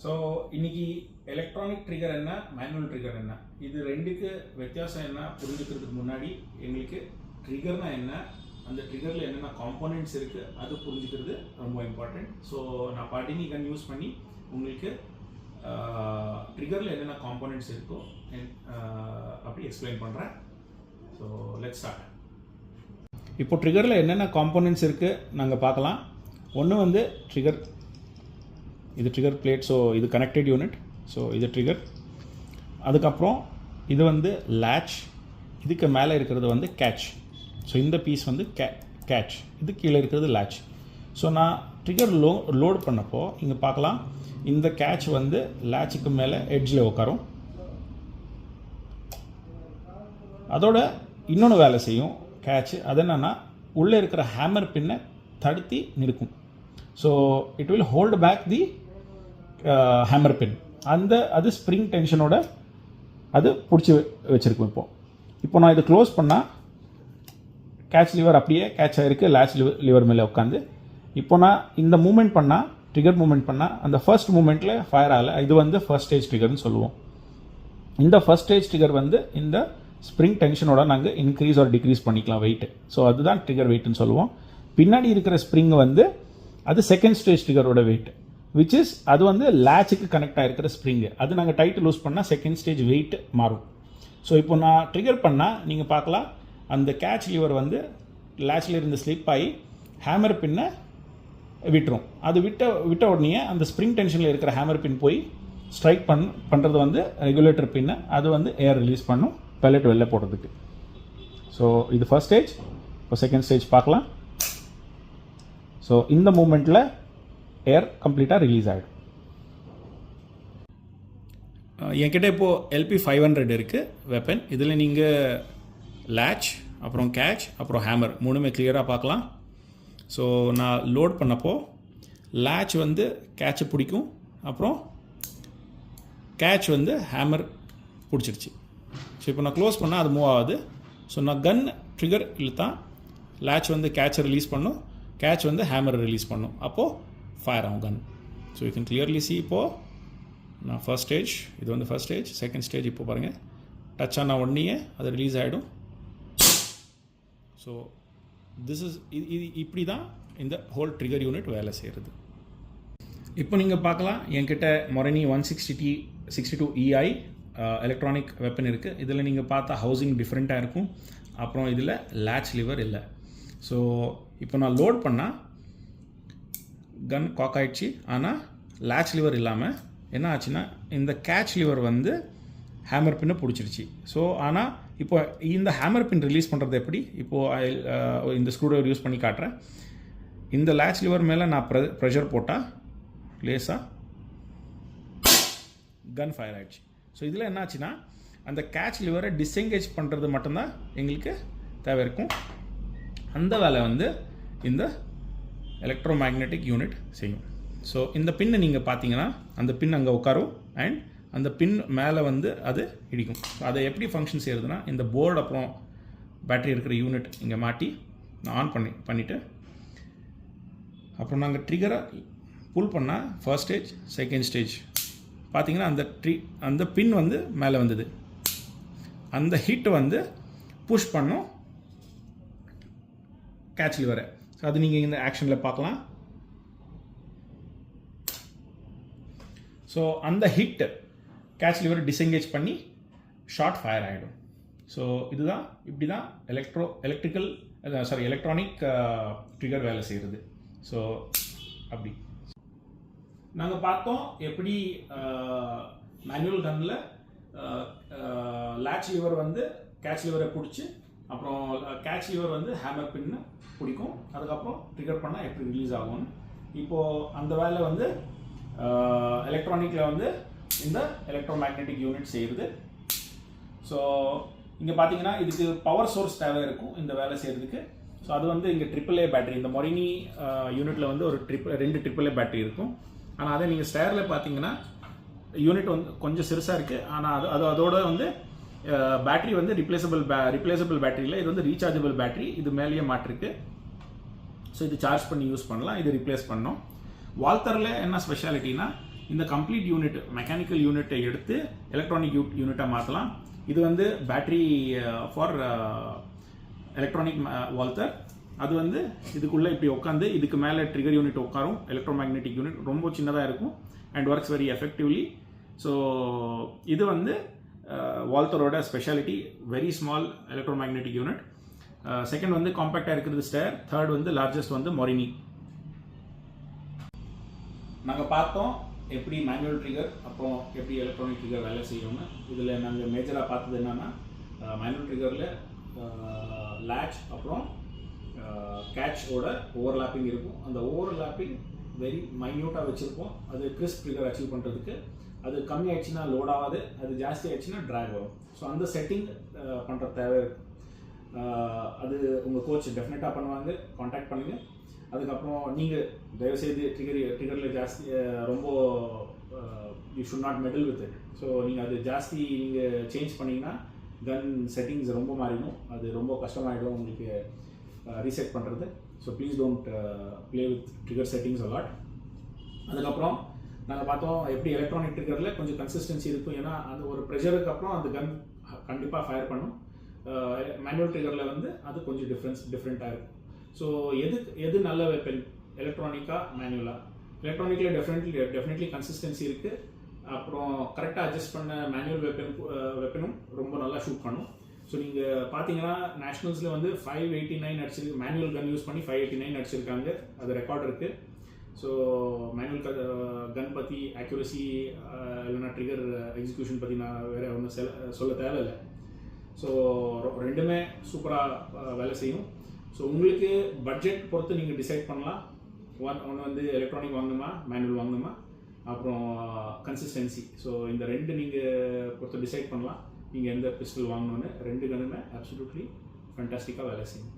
So இன்னைக்கு electronic trigger என்ன manual trigger என்ன இது ரெண்டுக்கு வித்தியாசம் என்ன புரிஞ்சுக்கிறதுக்கு முன்னாடி எங்களுக்கு ட்ரிகர்னா என்ன அந்த ட்ரிகரில் என்னென்ன காம்போனன்ட்ஸ் இருக்குது அது புரிஞ்சுக்கிறது ரொம்ப இம்பார்ட்டண்ட். ஸோ நான் பாட்டினி கன் யூஸ் பண்ணி உங்களுக்கு ட்ரிகரில் என்னென்ன காம்போனன்ட்ஸ் இருக்கோ அப்படி எக்ஸ்பிளைன் பண்ணுறேன். So let's start. இப்போ ட்ரிகரில் என்னென்ன காம்போனன்ட்ஸ் இருக்குது நாங்கள் பார்க்கலாம். ஒன்று வந்து ட்ரிகர், இது ட்ரிகர் பிளேட், ஸோ இது கனெக்டட் யூனிட், ஸோ இது ட்ரிகர். அதுக்கப்புறம் இது வந்து லேட்ச், இதுக்கு மேலே இருக்கிறது வந்து கேட்ச், ஸோ இந்த பீஸ் வந்து கேட்ச், இது கீழே இருக்கிறது லேட்ச். ஸோ நான் ட்ரிகர் லோட் பண்ணப்போ இங்கே பார்க்கலாம், இந்த கேட்ச் வந்து லேட்சுக்கு மேலே எட்ஜில் உட்காரும். அதோட இன்னொன்று வேலை செய்யும் கேட்ச், அது என்னென்னா உள்ளே இருக்கிற ஹேமர் பின்னை தடுத்தி நிற்கும். So it will hold back the hammer pin. அது ஸ்ப்ரிங் டென்ஷனோட அது பிடிச்சி வச்சுருக்கும். இப்போ நான் இதை க்ளோஸ் பண்ணால் கேட்ச் லிவர் அப்படியே கேட்ச் ஆகிருக்கு லேட்ச் லிவர் மேலே உட்காந்து. இப்போ நான் இந்த மூமெண்ட் பண்ணால், ட்ரிகர் மூமெண்ட் பண்ணால், அந்த ஃபர்ஸ்ட் மூமெண்ட்டில் ஃபயர் ஆகலை. இது வந்து ஃபர்ஸ்ட் ஸ்டேஜ் ட்ரிகர்னு சொல்லுவோம். இந்த ஃபர்ஸ்ட் ஸ்டேஜ் ட்ரிகர் வந்து இந்த ஸ்ப்ரிங் டென்ஷனோட நாங்கள் இன்க்ரீஸ் ஆர் டிக்ரீஸ் பண்ணிக்கலாம் வெயிட்டு. ஸோ அதுதான் ட்ரிகர் வெயிட்னு சொல்லுவோம். பின்னாடி இருக்கிற ஸ்ப்ரிங் வந்து அது செகண்ட் ஸ்டேஜ் ட்ரிகரோட வெயிட், விச் இஸ் அது வந்து லேட்சுக்கு கனெக்ட் ஆகிருக்கிற ஸ்ப்ரிங்கு. அது நாங்கள் டைட்டு லூஸ் பண்ணால் செகண்ட் ஸ்டேஜ் வெயிட் மாறும். ஸோ இப்போ நான் ட்ரிகர் பண்ணால் நீங்கள் பார்க்கலாம், அந்த கேட்ச் லிவர் வந்து லேட்சில் இருந்து ஸ்லிப் ஆகி ஹேமர் பின்னை விட்டுரும். அது விட்ட உடனே அந்த ஸ்ப்ரிங் டென்ஷனில் இருக்கிற ஹேமர் பின் போய் ஸ்ட்ரைக் பண்ணுறது வந்து ரெகுலேட்டர் பின்னை, அது வந்து ஏர் ரிலீஸ் பண்ணும் பெல்லட் வெளில போடுறதுக்கு. ஸோ இது ஃபர்ஸ்ட் ஸ்டேஜ். இப்போ செகண்ட் ஸ்டேஜ் பார்க்கலாம். ஸோ இந்த மூமெண்ட்டில் ஏர் கம்ப்ளீட்டாக ரிலீஸ் ஆகிடும். என்கிட்ட இப்போது LP500 இருக்குது வெப்பன். இதில் நீங்கள் லேட்ச், அப்புறம் கேட்ச், அப்புறம் ஹேமர் மூணுமே கிளியராக பார்க்கலாம். ஸோ நான் லோட் பண்ணப்போ லேட்ச் வந்து கேட்சை பிடிக்கும், அப்புறம் கேட்ச் வந்து ஹேமர் பிடிச்சிருச்சு. ஸோ இப்போ நான் க்ளோஸ் பண்ணால் அது மூவ் ஆகுது. ஸோ நான் கன் ட்ரிகர் இழுத்தா லேட்ச் வந்து கேட்சை ரிலீஸ் பண்ணும், கேட்ச் வந்து ஹேமரை ரிலீஸ் பண்ணும், அப்போது ஃபயர் ஆகும் gun. So you can clearly see. இப்போது நான் ஃபர்ஸ்ட் ஸ்டேஜ், இது வந்து ஃபர்ஸ்ட் ஸ்டேஜ். செகண்ட் ஸ்டேஜ் இப்போ பாருங்கள், டச் ஆனால் உடனே அது ரிலீஸ் ஆகிடும். ஸோ திஸ் இஸ் இது இப்படி தான் இந்த ஹோல் ட்ரிகர் யூனிட் வேலை செய்கிறது. இப்போ நீங்கள் பார்க்கலாம், என்கிட்ட மொரணி 162 EI எலக்ட்ரானிக் வெப்பன் இருக்குது. இதில் நீங்கள் பார்த்தா ஹவுசிங் டிஃப்ரெண்ட்டாக இருக்கும், அப்புறம் இதில் லேட்ச் லிவர் இல்லை. ஸோ இப்போ நான் லோட் பண்ணால் கன் காக் ஆகிடுச்சு, ஆனால் லேட்ச் லிவர் இல்லாமல் என்ன ஆச்சுன்னா இந்த கேட்ச் லிவர் வந்து ஹேமர் பின்னை பிடிச்சிருச்சு. ஸோ ஆனால் இப்போ இந்த ஹேமர் பின் ரிலீஸ் பண்ணுறது எப்படி, இப்போது இந்த ஸ்க்ரூ ட்ரைவர் யூஸ் பண்ணி காட்டுறேன். இந்த லேட்ச் லிவர் மேலே நான் ப்ரெஷர் போட்டால் லேஸாக கன் ஃபயர் ஆகிடுச்சு. ஸோ இதில் என்ன ஆச்சுன்னா அந்த கேட்ச் லிவரை டிஸ்எங்கேஜ் பண்ணுறது மட்டும்தான் எங்களுக்கு தேவை இருக்கும். அந்த வேலை வந்து இந்த எலக்ட்ரோ மேக்னெட்டிக் யூனிட் செய்யும். ஸோ இந்த பின்னை நீங்கள் பார்த்தீங்கன்னா அந்த பின் அங்கே உட்காரும் அண்ட் அந்த பின் மேலே வந்து அது இடிக்கும். அதை எப்படி ஃபங்க்ஷன் செய்கிறதுனா, இந்த போர்டு அப்புறம் பேட்டரி இருக்கிற யூனிட் இங்கே மாட்டி நான் ஆன் பண்ணிவிட்டு அப்புறம் நாங்கள் ட்ரிகரை புல் பண்ணால் ஃபர்ஸ்ட் ஸ்டேஜ் செகண்ட் ஸ்டேஜ் பார்த்தீங்கன்னா அந்த பின் வந்து மேலே வந்தது. அந்த ஹிட் வந்து புஷ் பண்ணும் கேட்ச் லிவரை. ஸோ அது நீங்கள் இந்த ஆக்ஷனில் பார்க்கலாம். ஸோ அந்த ஹிட் கேட்ச் லிவரை டிஸ்எங்கேஜ் பண்ணி ஷார்ட் ஃபயர் ஆகிடும். ஸோ இதுதான் இப்படி தான் எலக்ட்ரானிக் ட்ரிகர் வேலை செய்கிறது. ஸோ அப்படி நாங்கள் பார்த்தோம் எப்படி மேனுவல் கன்னில் லேட்ச் லிவர் வந்து கேட்ச் லிவரை பிடிச்சி, அப்புறம் கேட்ச் லிவர் வந்து ஹேமர் பின்னு பிடிக்கும், அதுக்கப்புறம் ட்ரிகர் பண்ணால் எப்படி ரிலீஸ் ஆகும்னு. இப்போது அந்த வேலை வந்து எலக்ட்ரானிக்கில் வந்து இந்த எலக்ட்ரோ மேக்னெட்டிக் யூனிட் செய்கிறது. ஸோ இங்கே பார்த்தீங்கன்னா இதுக்கு பவர் சோர்ஸ் தேவை இருக்கும் இந்த வேலை செய்கிறதுக்கு. ஸோ அது வந்து இங்கே AAA பேட்டரி, இந்த மொரினி யூனிட்டில் வந்து ஒரு 2 AAA பேட்டரி இருக்கும். ஆனால் அதே நீங்கள் ஸ்டேரில் பார்த்தீங்கன்னா யூனிட் வந்து கொஞ்சம் சிறுசாக இருக்குது. ஆனால் அதோட வந்து பேட்டரி வந்து ரிப்ளேசபிள் பேட்டரியில், இது வந்து ரீசார்ஜபிள் பேட்டரி, இது மேலேயே மாட்டிருக்கு. ஸோ இது சார்ஜ் பண்ணி யூஸ் பண்ணலாம், இது ரிப்ளேஸ் பண்ணோம். வால்தரில் என்ன ஸ்பெஷாலிட்டினா இந்த கம்ப்ளீட் யூனிட் மெக்கானிக்கல் யூனிட்டை எடுத்து எலக்ட்ரானிக் யூனிட்டாக மாற்றலாம். இது வந்து பேட்டரி ஃபார் எலக்ட்ரானிக் வால்தர். அது வந்து இதுக்குள்ளே இப்படி உட்காந்து இதுக்கு மேலே ட்ரிகர் யூனிட் உட்காரும். எலக்ட்ரோமேக்னெட்டிக் யூனிட் ரொம்ப சின்னதாக இருக்கும் and works very effectively. So இது வந்து வால்தரோட speciality, very small electromagnetic unit. Second வந்து காம்பேக்டாக இருக்கிறது ஸ்டேர். தேர்ட் வந்து லார்ஜஸ்ட் வந்து மொரினி. நாங்கள் பார்த்தோம் எப்படி மேனுவல் ட்ரிகர் அப்புறம் எப்படி எலக்ட்ரானிக் ட்ரிகர் வேலை செய்யணும்னு. இதில் நாங்கள் மேஜராக பார்த்தது என்னென்னா, மேனுவல் ட்ரிகரில் லேட்ச் அப்புறம் கேட்சோட ஓவர்லாப்பிங் இருக்கும். அந்த ஓவர்லாப்பிங் வெரி மைன்யூட்டாக வச்சுருப்போம். அது கிறிஸ்ப் ட்ரிகர் அச்சீவ் பண்ணுறதுக்கு. அது கம்மி ஆயிடுச்சுன்னா லோட் ஆகாது, அது ஜாஸ்தி ஆயிடுச்சுன்னா ட்ராக் வரும். ஸோ அந்த செட்டிங் பண்ணுற தேவை இருக்கும். அது உங்கள் கோச் டெஃபினட்டாக பண்ணுவாங்க, காண்டாக்ட் பண்ணுங்கள். அதுக்கப்புறம் நீங்கள் தயவுசெய்து ட்ரிகரில் ஜாஸ்தி ரொம்ப you should not medal with it. So நீங்கள் அது ஜாஸ்தி நீங்கள் சேஞ்ச் பண்ணிங்கன்னா கன் செட்டிங்ஸ் ரொம்ப மாறிடும். அது ரொம்ப கஷ்டமாயிடும் உங்களுக்கு ரீசெட் பண்ணுறது. So please don't play with trigger settings a lot. அதுக்கப்புறம் நாங்கள் பார்த்தோம் எப்படி எலக்ட்ரானிக் ட்ரிகரில் கொஞ்சம் கன்சிஸ்டன்சி இருக்கும். ஏன்னா அந்த ஒரு ப்ரெஷருக்கு அப்புறம் அந்த கன் கண்டிப்பாக ஃபயர் பண்ணும். மேனுவல் ட்ரிகரில் வந்து அது கொஞ்சம் டிஃப்ரெண்ட்டாக இருக்கும். ஸோ எது நல்ல வெப்பன், எலக்ட்ரானிக்கா மேனுவலாக? எலக்ட்ரானிக்கில் டெஃபினெட்லி கன்சிஸ்டன்சி இருக்குது. அப்புறம் கரெக்டாக அட்ஜஸ்ட் பண்ண மேனுவல் வெப்பனும் ரொம்ப நல்லா ஷூட் பண்ணும். ஸோ நீங்கள் பார்த்தீங்கன்னா நேஷ்னல்ஸில் வந்து 589 அடிச்சிருக்கு. மேனுவல் கன் யூஸ் பண்ணி 589 அடிச்சிருக்காங்க. அது ரெக்கார்ட் இருக்குது. ஸோ மேனுவல் கன் பற்றி ஆக்யூரசி இல்லைனா ட்ரிகர் எக்ஸிக்யூஷன் பற்றி நான் வேறு ஒன்றும் சொல்ல தேவையில்லை. ஸோ ரெண்டுமே சூப்பராக வேலை செய்யும். ஸோ உங்களுக்கு பட்ஜெட் பொறுத்து நீங்கள் டிசைட் பண்ணலாம். ஒன்று வந்து எலக்ட்ரானிக் வாங்கணுமா, மேனுவல் வாங்கணுமா, அப்புறம் கன்சிஸ்டன்சி. ஸோ இந்த ரெண்டு நீங்கள் பொறுத்து டிசைட் பண்ணலாம் நீங்கள் எந்த பிஸ்டல் வாங்கணுன்னு. ரெண்டு கன்னுமே அப்சல்யூட்லி ஃபேண்டாஸ்டிக்காக வேலை செய்யும்.